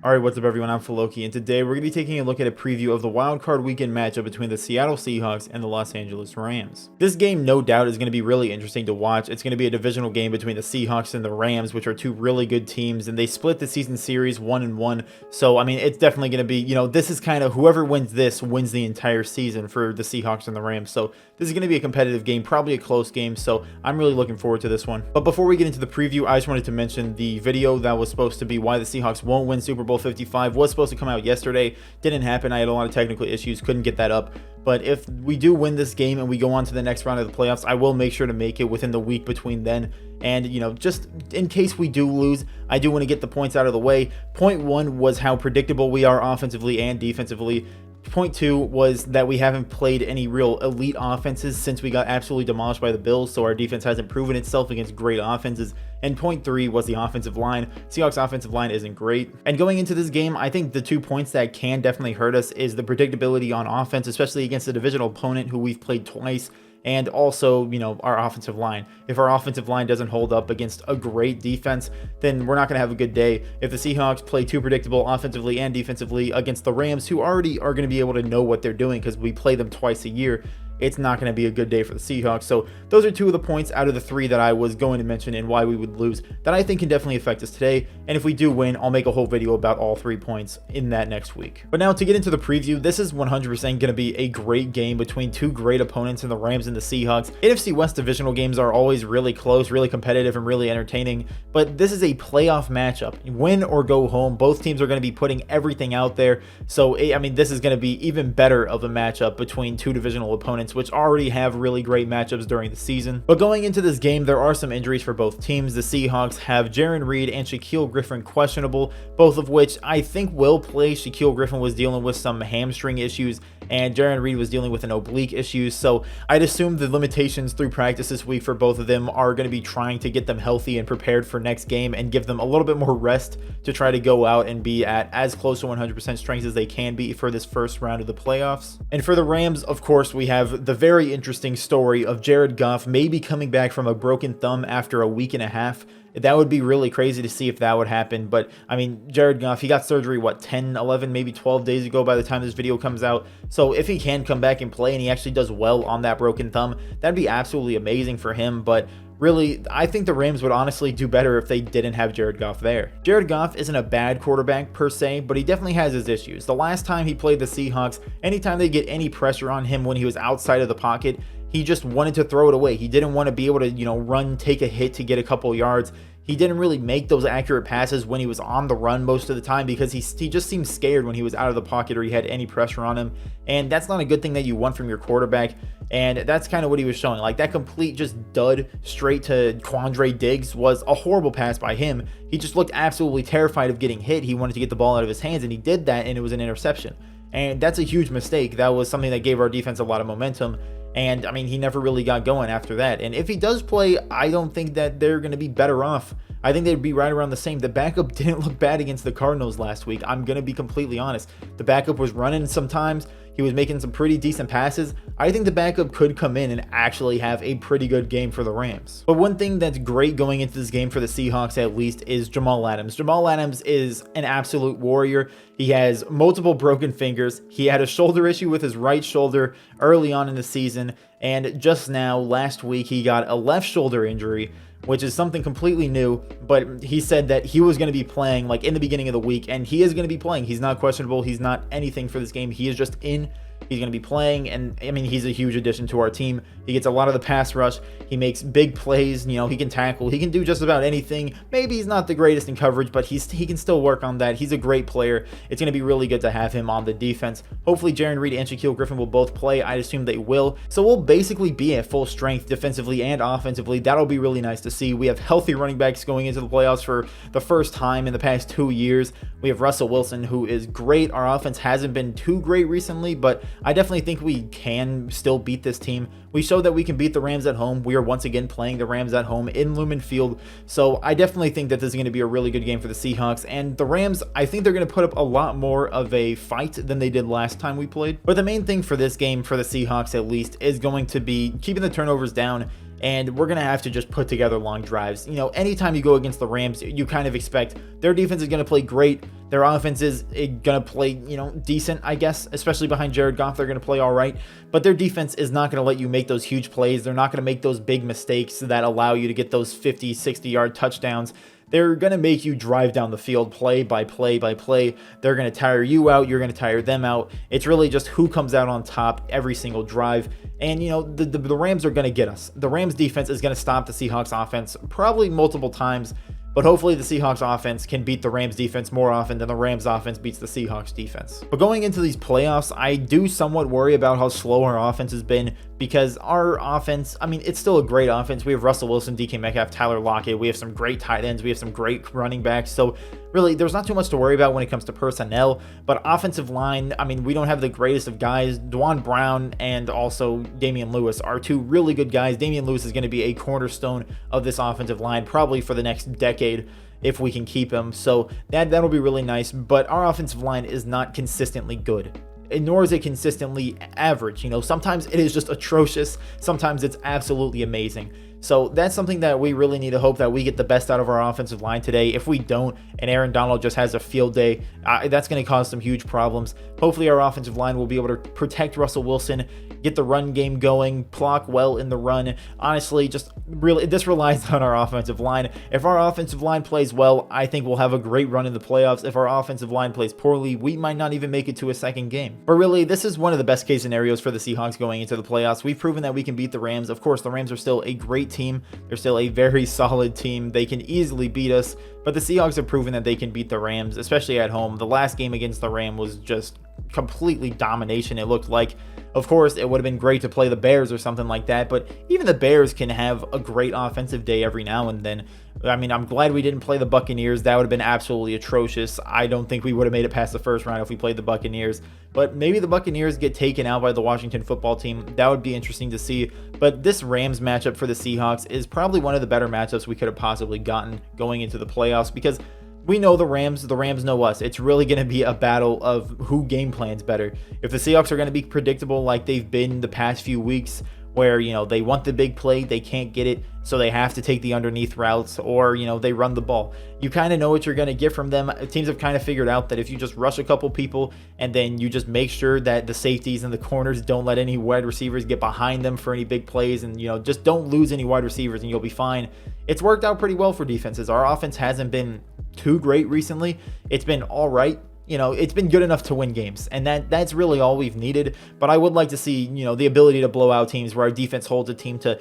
Alright, what's up everyone, I'm Filoki, and today we're going to be taking a look at a preview of the wildcard weekend matchup between the Seattle Seahawks and the Los Angeles Rams. This game, no doubt, is going to be really interesting to watch. It's going to be a divisional game between the Seahawks and the Rams, which are two really good teams, and they split the season series 1-1, so I mean, it's definitely going to be, this is kind of, whoever wins this wins the entire season for the Seahawks and the Rams, so this is going to be a competitive game, probably a close game, so I'm really looking forward to this one. But before we get into the preview, I just wanted to mention the video that was supposed to be why the Seahawks won't win Super Bowl 55 was supposed to come out yesterday. Didn't happen. I had a lot of technical issues, couldn't get that up. But if we do win this game and we go on to the next round of the playoffs, I will make sure to make it within the week between then. And, just in case we do lose, I do want to get the points out of the way. Point one was how predictable we are offensively and defensively. Point two was that we haven't played any real elite offenses since we got absolutely demolished by the Bills, so our defense hasn't proven itself against great offenses. And point three was the offensive line. Seahawks offensive line isn't great. And going into this game, I think the 2 points that can definitely hurt us is the predictability on offense, especially against a divisional opponent who we've played twice. And also, our offensive line. If our offensive line doesn't hold up against a great defense, then we're not going to have a good day. If the Seahawks play too predictable offensively and defensively against the Rams, who already are going to be able to know what they're doing because we play them twice a year, it's not going to be a good day for the Seahawks. So those are 2 of the points out of the 3 that I was going to mention and why we would lose that I think can definitely affect us today. And if we do win, I'll make a whole video about all 3 points in that next week. But now to get into the preview, this is 100% going to be a great game between 2 great opponents in the Rams and the Seahawks. NFC West divisional games are always really close, really competitive, and really entertaining. But this is a playoff matchup. Win or go home. Both teams are going to be putting everything out there. So, this is going to be even better of a matchup between 2 divisional opponents, which already have really great matchups during the season. But going into this game, there are some injuries for both teams. The Seahawks have Jarran Reed and Shaquill Griffin questionable, both of which I think will play. Shaquill Griffin was dealing with some hamstring issues, and Jarran Reed was dealing with an oblique issue, so I'd assume the limitations through practice this week for both of them are going to be trying to get them healthy and prepared for next game and give them a little bit more rest to try to go out and be at as close to 100% strength as they can be for this first round of the playoffs. And for the Rams, of course, we have the very interesting story of Jared Goff maybe coming back from a broken thumb after a week and a half. That would be really crazy to see if that would happen. But I mean, Jared Goff, he got surgery, 10, 11, maybe 12 days ago by the time this video comes out. So if he can come back and play and he actually does well on that broken thumb, that'd be absolutely amazing for him. But really, I think the Rams would honestly do better if they didn't have Jared Goff there. Jared Goff isn't a bad quarterback per se, but he definitely has his issues. The last time he played the Seahawks, anytime they get any pressure on him when he was outside of the pocket, he just wanted to throw it away. He didn't want to be able to, run, take a hit to get a couple yards. He didn't really make those accurate passes when he was on the run most of the time because he just seemed scared when he was out of the pocket or he had any pressure on him. And that's not a good thing that you want from your quarterback. And that's kind of what he was showing. Like that complete just dud straight to Quandre Diggs was a horrible pass by him. He just looked absolutely terrified of getting hit. He wanted to get the ball out of his hands and he did that, and it was an interception. And that's a huge mistake. That was something that gave our defense a lot of momentum. And I mean, he never really got going after that. And if he does play, I don't think that they're going to be better off. I think they'd be right around the same. The backup didn't look bad against the Cardinals last week. I'm going to be completely honest. The backup was running sometimes. He was making some pretty decent passes. I think the backup could come in and actually have a pretty good game for the Rams. But one thing that's great going into this game for the Seahawks at least is Jamal Adams. Jamal Adams is an absolute warrior. He has multiple broken fingers. He had a shoulder issue with his right shoulder early on in the season. And just now, last week, he got a left shoulder injury, which is something completely new, but he said that he was going to be playing in the beginning of the week, and he is going to be playing. He's not questionable. He's not anything for this game. He is just in. He's going to be playing, and I mean, he's a huge addition to our team. He gets a lot of the pass rush. He makes big plays. He can tackle. He can do just about anything. Maybe he's not the greatest in coverage, but he can still work on that. He's a great player. It's going to be really good to have him on the defense. Hopefully, Jarran Reed and Shaquill Griffin will both play. I assume they will. So we'll basically be at full strength defensively and offensively. That'll be really nice to see. We have healthy running backs going into the playoffs for the first time in the past 2 years. We have Russell Wilson, who is great. Our offense hasn't been too great recently, but I definitely think we can still beat this team. We showed that we can beat the Rams at home. We are once again playing the Rams at home in Lumen Field. So I definitely think that this is going to be a really good game for the Seahawks. And the Rams, I think they're going to put up a lot more of a fight than they did last time we played. But the main thing for this game, for the Seahawks at least, is going to be keeping the turnovers down. And we're going to have to just put together long drives. Anytime you go against the Rams, you kind of expect their defense is going to play great. Their offense is going to play, decent, I guess, especially behind Jared Goff. They're going to play all right, but their defense is not going to let you make those huge plays. They're not going to make those big mistakes that allow you to get those 50, 60-yard touchdowns. They're going to make you drive down the field play by play by play. They're going to tire you out. You're going to tire them out. It's really just who comes out on top every single drive. And, the Rams are going to get us. The Rams defense is going to stop the Seahawks offense probably multiple times. But hopefully the Seahawks offense can beat the Rams defense more often than the Rams offense beats the Seahawks defense. But going into these playoffs, I do somewhat worry about how slow our offense has been, because our offense, it's still a great offense. We have Russell Wilson, DK Metcalf, Tyler Lockett. We have some great tight ends. We have some great running backs. So really, there's not too much to worry about when it comes to personnel. But offensive line, we don't have the greatest of guys. Dwan Brown and also Damian Lewis are two really good guys. Damian Lewis is going to be a cornerstone of this offensive line probably for the next decade if we can keep him. So that'll be really nice. But our offensive line is not consistently good, nor is it consistently average. Sometimes it is just atrocious. Sometimes it's absolutely amazing. So that's something that we really need to hope that we get the best out of our offensive line today. If we don't, and Aaron Donald just has a field day, that's going to cause some huge problems. Hopefully our offensive line will be able to protect Russell Wilson, get the run game going, block well in the run. Honestly, this relies on our offensive line. If our offensive line plays well, I think we'll have a great run in the playoffs. If our offensive line plays poorly, we might not even make it to a second game. But really, this is one of the best case scenarios for the Seahawks going into the playoffs. We've proven that we can beat the Rams. Of course, the Rams are still a great team. They're still a very solid team. They can easily beat us, but the Seahawks have proven that they can beat the Rams, especially at home. The last game against the Rams was just completely domination, it looked like. Of course, it would have been great to play the Bears or something like that, but even the Bears can have a great offensive day every now and then. I'm glad we didn't play the Buccaneers. That would have been absolutely atrocious. I don't think we would have made it past the first round if we played the Buccaneers, but maybe the Buccaneers get taken out by the Washington football team. That would be interesting to see. But this Rams matchup for the Seahawks is probably one of the better matchups we could have possibly gotten going into the playoffs, because we know the Rams know us. It's really going to be a battle of who game plans better. If the Seahawks are going to be predictable like they've been the past few weeks, where, they want the big play, they can't get it, so they have to take the underneath routes, or, they run the ball. You kind of know what you're going to get from them. Teams have kind of figured out that if you just rush a couple people and then you just make sure that the safeties and the corners don't let any wide receivers get behind them for any big plays, and, just don't lose any wide receivers and you'll be fine. It's worked out pretty well for defenses. Our offense hasn't been too great recently. It's been all right. It's been good enough to win games, and that's really all we've needed. But I would like to see, the ability to blow out teams where our defense holds a team to,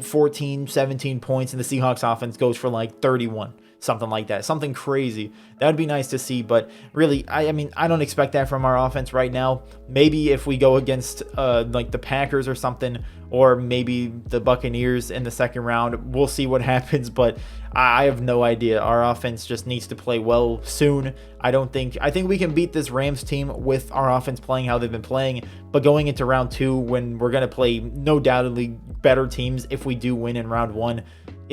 14, 17 points, and the Seahawks offense goes for like 31. Something like that, something crazy. That would be nice to see, but really, I don't expect that from our offense right now. Maybe if we go against like the Packers or something, or maybe the Buccaneers in the second round, we'll see what happens, but I have no idea. Our offense just needs to play well soon. I think we can beat this Rams team with our offense playing how they've been playing, but going into round 2, when we're going to play no doubtedly better teams, if we do win in round 1,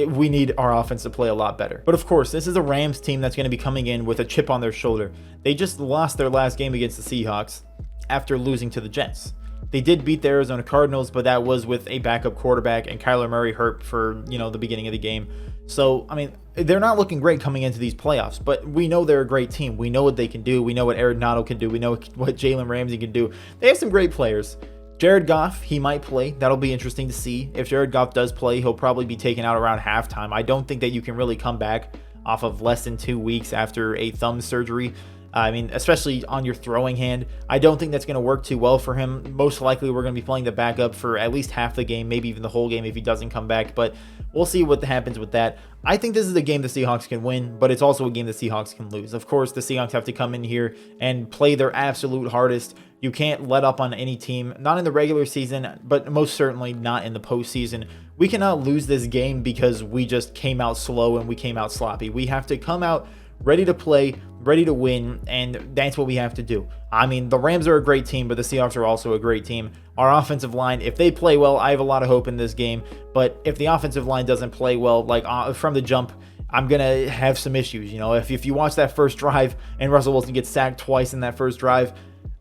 we need our offense to play a lot better. But of course, this is a Rams team that's going to be coming in with a chip on their shoulder. They just lost their last game against the Seahawks after losing to the Jets. They did beat the Arizona Cardinals, but that was with a backup quarterback and Kyler Murray hurt for, the beginning of the game. So, they're not looking great coming into these playoffs, but we know they're a great team. We know what they can do. We know what Aaron Donald can do. We know what Jalen Ramsey can do. They have some great players. Jared Goff, he might play. That'll be interesting to see. If Jared Goff does play, he'll probably be taken out around halftime. I don't think that you can really come back off of less than 2 weeks after a thumb surgery. Especially on your throwing hand. I don't think that's going to work too well for him. Most likely we're going to be playing the backup for at least half the game, maybe even the whole game if he doesn't come back, but we'll see what happens with that. I think this is a game the Seahawks can win, but it's also a game the Seahawks can lose. Of course, the Seahawks have to come in here and play their absolute hardest. You can't let up on any team, not in the regular season, but most certainly not in the postseason. We cannot lose this game because we just came out slow and we came out sloppy. We have to come out ready to play, ready to win, and that's what we have to do. The Rams are a great team, but the Seahawks are also a great team. Our offensive line, if they play well, I have a lot of hope in this game, but if the offensive line doesn't play well, like from the jump, I'm going to have some issues. If you watch that first drive and Russell Wilson gets sacked twice in that first drive,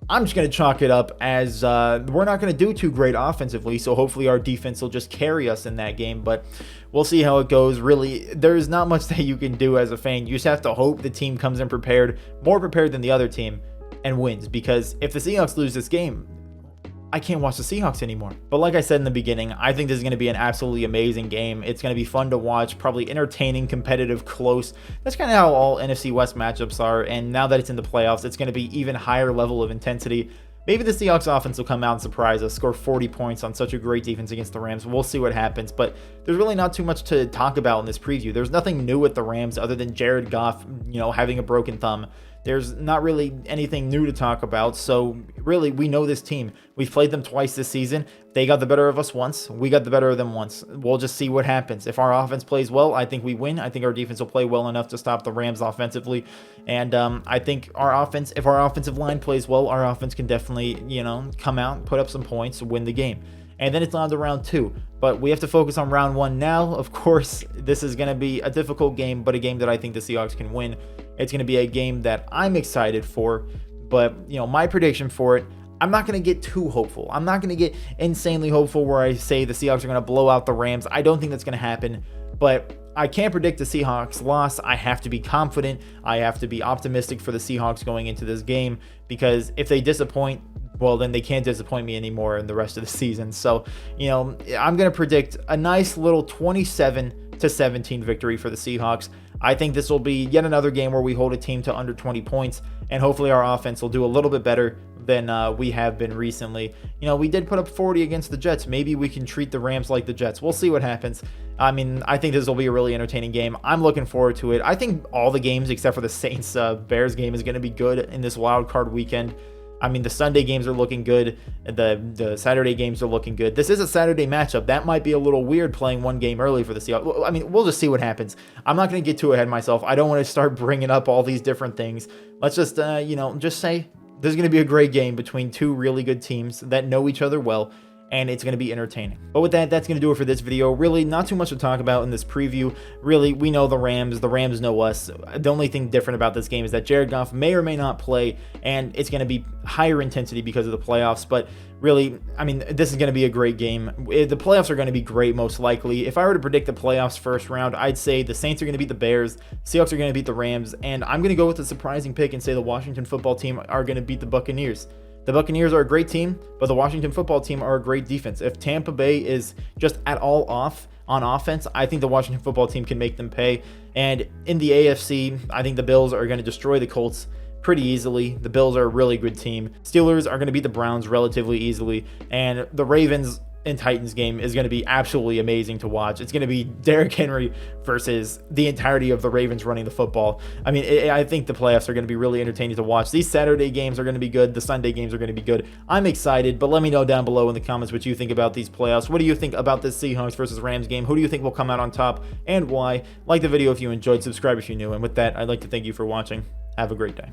I'm just going to chalk it up as we're not going to do too great offensively, so hopefully our defense will just carry us in that game, but we'll see how it goes. Really, there's not much that you can do as a fan. You just have to hope the team comes in prepared, more prepared than the other team, and wins, because if the Seahawks lose this game, I can't watch the Seahawks anymore. But like I said in the beginning, I think this is going to be an absolutely amazing game. It's going to be fun to watch, probably entertaining, competitive, close. That's kind of how all NFC West matchups are, and now that it's in the playoffs, it's going to be even higher level of intensity. Maybe the Seahawks offense will come out and surprise us, score 40 points on such a great defense against the Rams. We'll see what happens, but there's really not too much to talk about in this preview. There's nothing new with the Rams other than Jared Goff, having a broken thumb. There's not really anything new to talk about, so really, we know this team. We've played them twice this season. They got the better of us once. We got the better of them once. We'll just see what happens. If our offense plays well, I think we win. I think our defense will play well enough to stop the Rams offensively, and I think if our offensive line plays well, our offense can definitely, come out, put up some points, win the game. And then it's on to round 2. But we have to focus on round 1 now. Of course, this is going to be a difficult game, but a game that I think the Seahawks can win. It's going to be a game that I'm excited for. But, my prediction for it, I'm not going to get too hopeful. I'm not going to get insanely hopeful where I say the Seahawks are going to blow out the Rams. I don't think that's going to happen. But I can't predict the Seahawks loss. I have to be confident. I have to be optimistic for the Seahawks going into this game, because if they disappoint, well, then they can't disappoint me anymore in the rest of the season. So, I'm going to predict a nice little 27-17 victory for the Seahawks. I think this will be yet another game where we hold a team to under 20 points, and hopefully our offense will do a little bit better than we have been recently. We did put up 40 against the Jets. Maybe we can treat the Rams like the Jets. We'll see what happens. I mean, I think this will be a really entertaining game. I'm looking forward to it. I think all the games except for the Saints-Bears game is going to be good in this wild card weekend. I mean, the Sunday games are looking good. The Saturday games are looking good. This is a Saturday matchup. That might be a little weird playing one game early for the Seahawks. I mean, we'll just see what happens. I'm not going to get too ahead of myself. I don't want to start bringing up all these different things. Let's just, just say this is going to be a great game between two really good teams that know each other well, and it's going to be entertaining. But with that, that's going to do it for this video. Really, not too much to talk about in this preview. Really, we know the Rams know us. The only thing different about this game is that Jared Goff may or may not play, and it's going to be higher intensity because of the playoffs. But really, I mean, this is going to be a great game. The playoffs are going to be great, most likely. If I were to predict the playoffs first round, I'd say the Saints are going to beat the Bears, Seahawks are going to beat the Rams, and I'm going to go with a surprising pick and say the Washington football team are going to beat the Buccaneers. The Buccaneers are a great team, but the Washington football team are a great defense. If Tampa Bay is just at all off on offense, I think the Washington football team can make them pay. And in the AFC, I think the Bills are going to destroy the Colts pretty easily. The Bills are a really good team. Steelers are going to beat the Browns relatively easily. And the Ravens and Titans game is going to be absolutely amazing to watch. It's going to be Derrick Henry versus the entirety of the Ravens running the football. I mean, I think the playoffs are going to be really entertaining to watch. These Saturday games are going to be good. The Sunday games are going to be good. I'm excited, but let me know down below in the comments what you think about these playoffs. What do you think about this Seahawks versus Rams game? Who do you think will come out on top and why? Like the video if you enjoyed, subscribe if you're new, and with that, I'd like to thank you for watching. Have a great day.